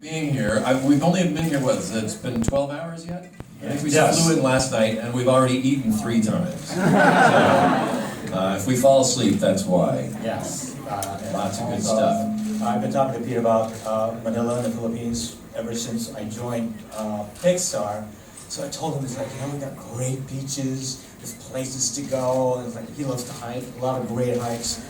Being here, we've only been here, it's been 12 hours yet? I think we Yes. flew in last night and we've already eaten 3 times. So, if we fall asleep, that's why. Yes. Lots of good stuff. I've been talking to Pete about Manila in the Philippines ever since I joined Pixar. So I told him, it's like, we got great beaches, there's places to go, and it's like, he loves to hike, a lot of great hikes,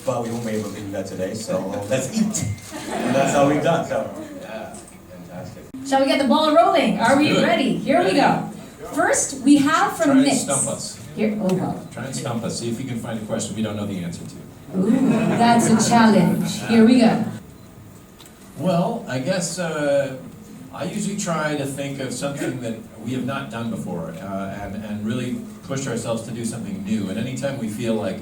but we won't be able to do that today, so let's eat. And that's how we've done, so. Yeah, fantastic. Shall we get the ball rolling? Are we Let's do it. ready? Here we go. First, we have Try from and Mix. stump us. Here, oh well. Try and stump us. See if you can find a question we don't know the answer to. Ooh, that's a challenge. Here we go. Well, I guess I usually try to think of something that we have not done before and really push ourselves to do something new. And anytime we feel like,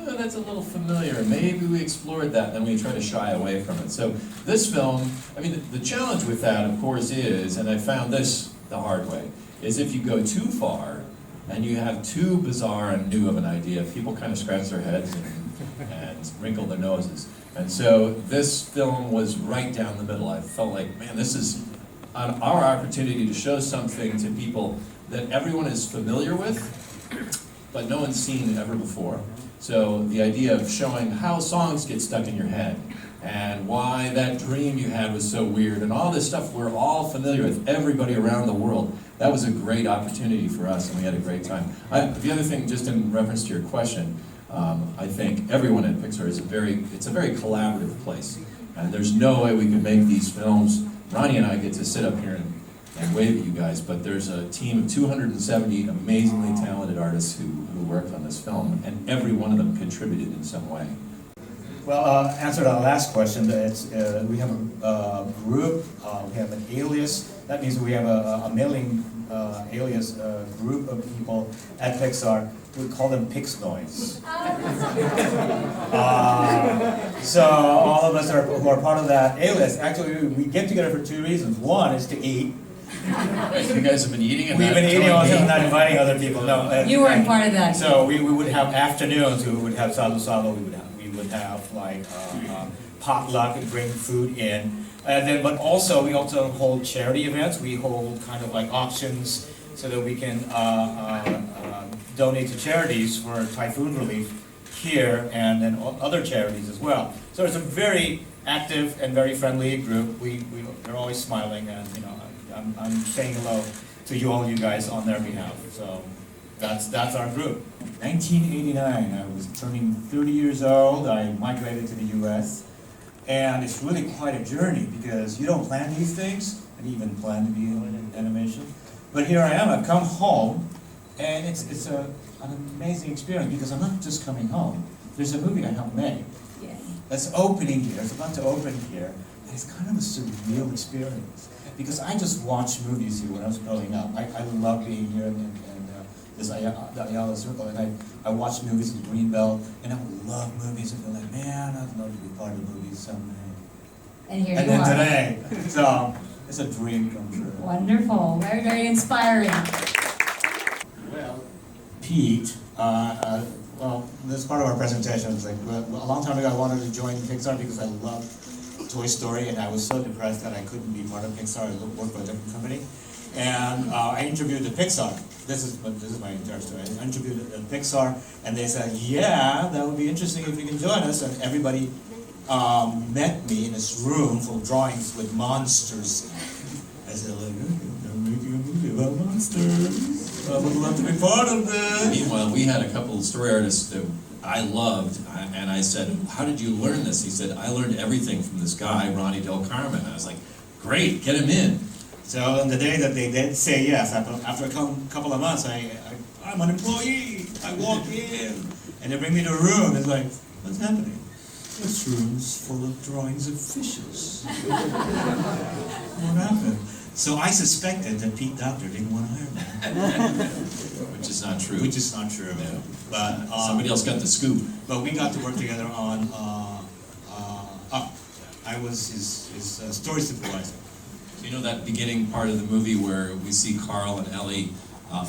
that's a little familiar, maybe we explored that, then we try to shy away from it. So this film, I mean, the challenge with that, of course, is, and I found this the hard way, is if you go too far and you have too bizarre and new of an idea, people kind of scratch their heads and wrinkle their noses. And so this film was right down the middle. I felt like, man, this is our opportunity to show something to people that everyone is familiar with, but no one's seen ever before. So the idea of showing how songs get stuck in your head and why that dream you had was so weird and all this stuff we're all familiar with, everybody around the world, that was a great opportunity for us and we had a great time. The other thing, just in reference to your question, I think everyone at Pixar is it's a very collaborative place. And there's no way we could make these films. Ronnie and I get to sit up here and wave at you guys, but there's a team of 270 amazingly talented artists who worked on this film, and every one of them contributed in some way. Well, answer to our last question, we have a group, we have an alias. That means we have a mailing alias group of people at Pixar. We call them Pix Noise. So all of us who are part of that alias, actually we get together for 2 reasons. One is to eat. You guys have been eating and We've been eating also, not inviting other people. No, You weren't part of that. So we would have afternoons. We would have salo. We would have like potluck and bring food in. And then, but also we also hold charity events. We hold kind of like auctions so that we can donate to charities for typhoon relief here and then other charities as well. So it's a very active and very friendly group. They're always smiling, and I'm saying hello to all you guys on their behalf. So that's our group. 1989, I was turning 30 years old. I migrated to the U.S. And it's really quite a journey because you don't plan these things. I didn't even plan to be in animation. But here I am, I've come home, and it's an amazing experience because I'm not just coming home. There's a movie I helped make that's opening here, it's about to open here, and it's kind of a surreal experience. Because I just watched movies here when I was growing up. I love being here and the Ayala Circle, and I watched movies in the Greenbelt, and I would love movies and feel like, man, I'd love to be part of movies someday. And here And you then are. today, so it's a dream come true. Wonderful. Very, very inspiring. Well, Pete, well, this part of our presentation was like, well, a long time ago I wanted to join Pixar because I love Toy Story, and I was so depressed that I couldn't be part of Pixar. I worked for a different company, and I interviewed at Pixar. This is my entire story. I interviewed at Pixar, and they said, "Yeah, that would be interesting if you can join us." And everybody met me in this room full of drawings with monsters. I said, "Like, they're making a movie about monsters. I would love to be part of this." Meanwhile, we had a couple of story artists that I loved, and I said, how did you learn this? He said, I learned everything from this guy, Ronnie del Carmen. I was like, great, get him in. So on the day that they did say yes, after a couple of months, I'm an employee. I walk in, and they bring me to a room. It's like, what's happening? This room's full of drawings of fishes. What happened? So I suspected that Pete Docter didn't want to hire me. Which is not true. Which is not true. Yeah. But Somebody else got the scoop. But we got to work together on. I was his story supervisor. You know that beginning part of the movie where we see Carl and Ellie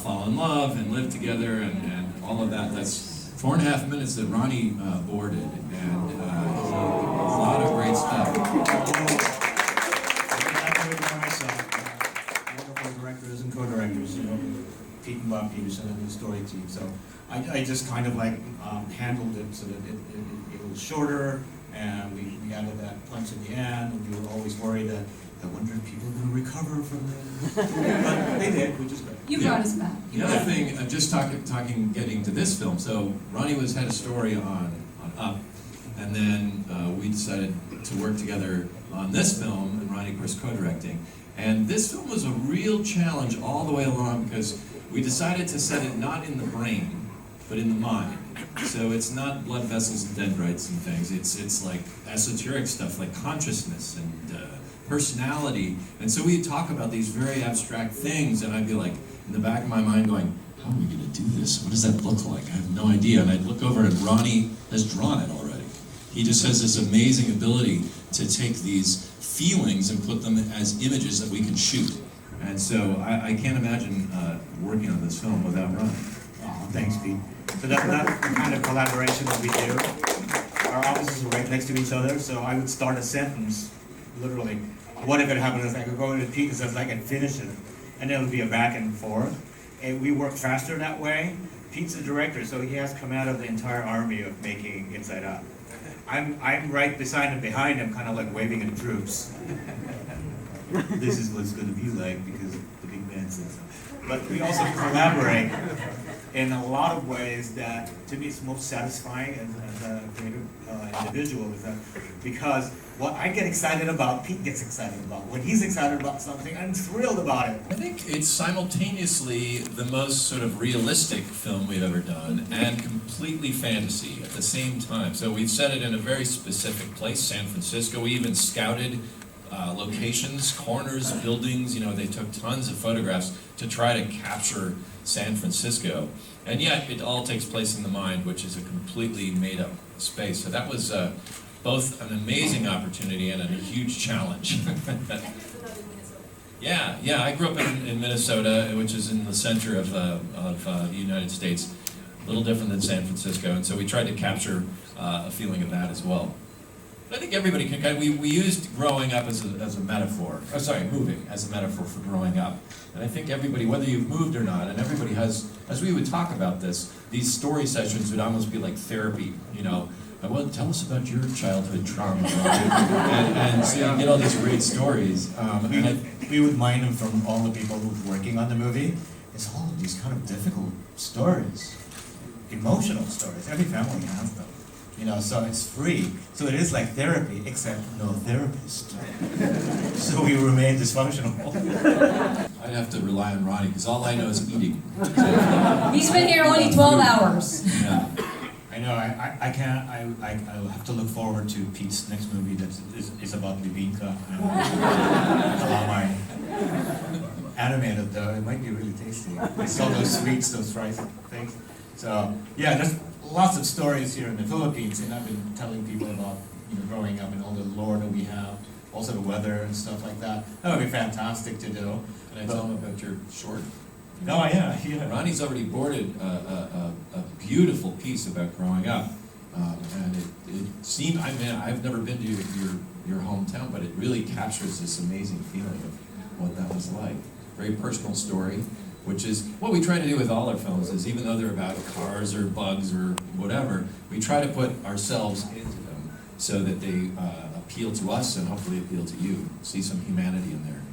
fall in love and live together and all of that? That's 4.5 minutes that Ronnie boarded, and a lot of great stuff. Peterson and the story team. So I just kind of like handled it so that it was shorter, and we added that punch in the end, and we were always worried that I wonder if people are going to recover from this. But they did, which is great. You brought us back. The other thing, just getting to this film, so Ronnie had a story on Up, and then we decided to work together on this film, and Ronnie, of course, co-directing. And this film was a real challenge all the way along because we decided to set it not in the brain, but in the mind. So it's not blood vessels and dendrites and things. It's like esoteric stuff, like consciousness and personality. And so we'd talk about these very abstract things, and I'd be like, in the back of my mind going, how are we going to do this? What does that look like? I have no idea. And I'd look over and Ronnie has drawn it already. He just has this amazing ability to take these feelings and put them as images that we can shoot. And so I can't imagine working on this film without Ronnie. Oh, thanks, Pete. So that's the kind of collaboration that we do. Our offices are right next to each other, so I would start a sentence, literally. What if it happened is I could go to Pete and says I can finish it, and then it would be a back and forth. And we work faster that way. Pete's the director, so he has command of the entire army of making Inside Out. I'm right beside him, behind him, kind of like waving at troops. This is what it's going to be like because the big man says so. But we also collaborate in a lot of ways that, to me, it's most satisfying as a creative individual, is that because what I get excited about, Pete gets excited about. When he's excited about something, I'm thrilled about it. I think it's simultaneously the most sort of realistic film we've ever done and completely fantasy at the same time. So we've set it in a very specific place, San Francisco. We even scouted locations, corners, buildings. They took tons of photographs to try to capture San Francisco. And yet it all takes place in the mind, which is a completely made up space. So that was both an amazing opportunity and a huge challenge. Yeah, I grew up in Minnesota, which is in the center of the United States, a little different than San Francisco, and so we tried to capture a feeling of that as well. But I think everybody can we used growing up as a metaphor, moving as a metaphor for growing up. And I think everybody, whether you've moved or not, and everybody has, as we would talk about this, these story sessions would almost be like therapy, Well, tell us about your childhood trauma, and so you get all these great stories. We would mine them from all the people who were working on the movie. It's all of these kind of difficult stories, emotional stories. Every family has them, so it's free. So it is like therapy, except no therapist. So we remain dysfunctional. I'd have to rely on Ronnie, because all I know is eating. He's been here only 12 hours. Yeah. I know, I can't, I'll have to look forward to Pete's next movie that is about bibinka and calamari. Animated though, it might be really tasty. I saw those sweets, those fries things. So, yeah, there's lots of stories here in the Philippines, and I've been telling people about, growing up and all the lore that we have, also the weather and stuff like that. That would be fantastic to do. Can I tell them about your short? Oh, yeah. Ronnie's already boarded a beautiful piece about growing up, and it seemed. I've never been to your hometown, but it really captures this amazing feeling of what that was like. Very personal story, which is what we try to do with all our films. Is even though they're about cars or bugs or whatever, we try to put ourselves into them so that they appeal to us and hopefully appeal to you. See some humanity in there.